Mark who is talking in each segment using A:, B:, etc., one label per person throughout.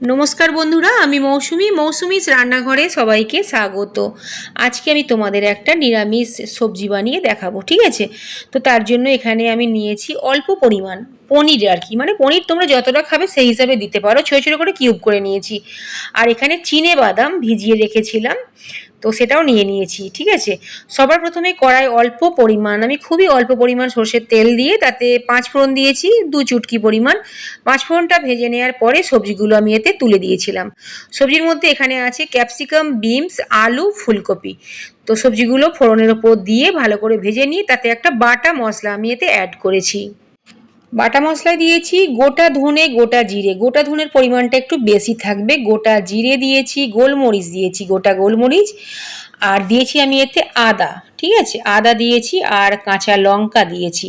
A: নমস্কার বন্ধুরা, আমি মৌসুমিস রান্নাঘরে সবাইকে স্বাগত। আজকে আমি তোমাদের একটা নিরামিষ সবজি বানিয়ে দেখাবো, ঠিক আছে? তো তার জন্য এখানে আমি নিয়েছি অল্প পরিমাণ পনির আর কি, মানে পনির তোমরা যতটা খাবে সেই হিসাবে দিতে পারো, ছোটো ছোটো করে কিউব করে নিয়েছি। আর এখানে চিনে বাদাম ভিজিয়ে রেখেছিলাম, তো সেটাও নিয়ে নিয়েছি, ঠিক আছে? সবার প্রথমে কড়াই অল্প পরিমাণ, আমি খুবই অল্প পরিমাণ সর্ষের তেল দিয়ে তাতে 5 ফোড়ন দিয়েছি, 2 চুটকি পরিমাণ। 5 ফোড়নটা ভেজে নেওয়ার পরে সবজিগুলো আমি এতে তুলে দিয়েছিলাম। সবজির মধ্যে এখানে আছে ক্যাপসিকাম, বিনস, আলু, ফুলকপি। তো সবজিগুলো ফোড়নের ওপর দিয়ে ভালো করে ভেজে নিয়ে তাতে একটা বাটা মশলা আমি এতে অ্যাড করেছি। বাটা মশলায় দিয়েছি গোটা ধনে, গোটা জিরে। গোটা ধনের পরিমাণটা একটু বেশি থাকবে। গোটা জিরে দিয়েছি, গোলমরিচ দিয়েছি, গোটা গোলমরিচ। আর দিয়েছি আমি এতে আদা, ঠিক আছে? আদা দিয়েছি আর কাঁচা লঙ্কা দিয়েছি।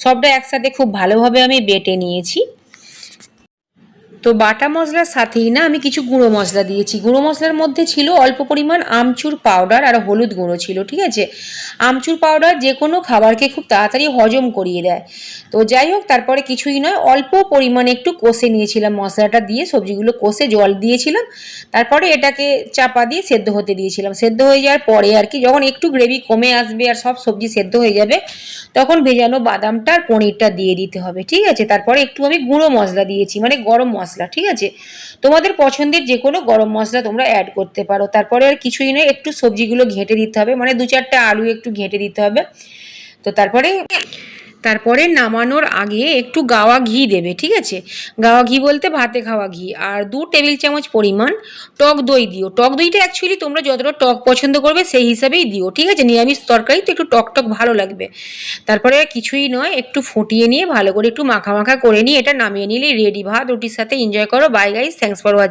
A: সবটা একসাথে খুব ভালোভাবে আমি বেটে নিয়েছি। তো বাটা মশলার সাথেই না আমি কিছু গুঁড়ো মশলা দিয়েছি। গুঁড়ো মশলার মধ্যে ছিল অল্প পরিমাণ আমচুর পাউডার আর হলুদ গুঁড়ো ছিল, ঠিক আছে? আমচুর পাউডার যে কোনো খাবারকে খুব তাড়াতাড়ি হজম করিয়ে দেয়। তো যাই হোক, তারপরে কিছুই নয়, অল্প পরিমাণে একটু কষে নিয়েছিলাম মশলাটা দিয়ে, সবজিগুলো কষে জল দিয়েছিলাম। তারপরে এটাকে চাপা দিয়ে সেদ্ধ হতে দিয়েছিলাম। সেদ্ধ হয়ে যাওয়ার পরে আর কি, যখন একটু গ্রেভি কমে আসবে আর সব সবজি সেদ্ধ হয়ে যাবে, তখন ভেজানো বাদামটা আর পনিরটা দিয়ে দিতে হবে, ঠিক আছে? তারপরে একটু আমি গুঁড়ো মশলা দিয়েছি, মানে গরম মশলা, ঠিক আছে? তোমাদের পছন্দের যে কোনো গরম মশলা তোমরা অ্যাড করতে পারো। তারপরে আর কিছুই নয়, একটু সবজিগুলো ঘেঁটে দিতে হবে, মানে 2-4টা আলু একটু ঘেঁটে দিতে হবে। তো তারপরে নামানোর আগে একটু গাওয়া ঘি দেবে, ঠিক আছে? গাওয়া ঘি বলতে ভাতে খাওয়া ঘি। আর 2 টেবিল চামচ পরিমাণ টক দই দিও। টক দইটা অ্যাকচুয়ালি তোমরা যতটা টক পছন্দ করবে সেই হিসাবেই দিও, ঠিক আছে? নিরামিষ তরকারি তো একটু টক টক ভালো লাগবে। তারপরে কিছুই নয়, একটু ফুটিয়ে নিয়ে ভালো করে একটু মাখা মাখা করে নিয়ে এটা নামিয়ে নিলেই রেডি। ভাত রুটির সাথে এনজয় করো। Bye guys, thanks for watching.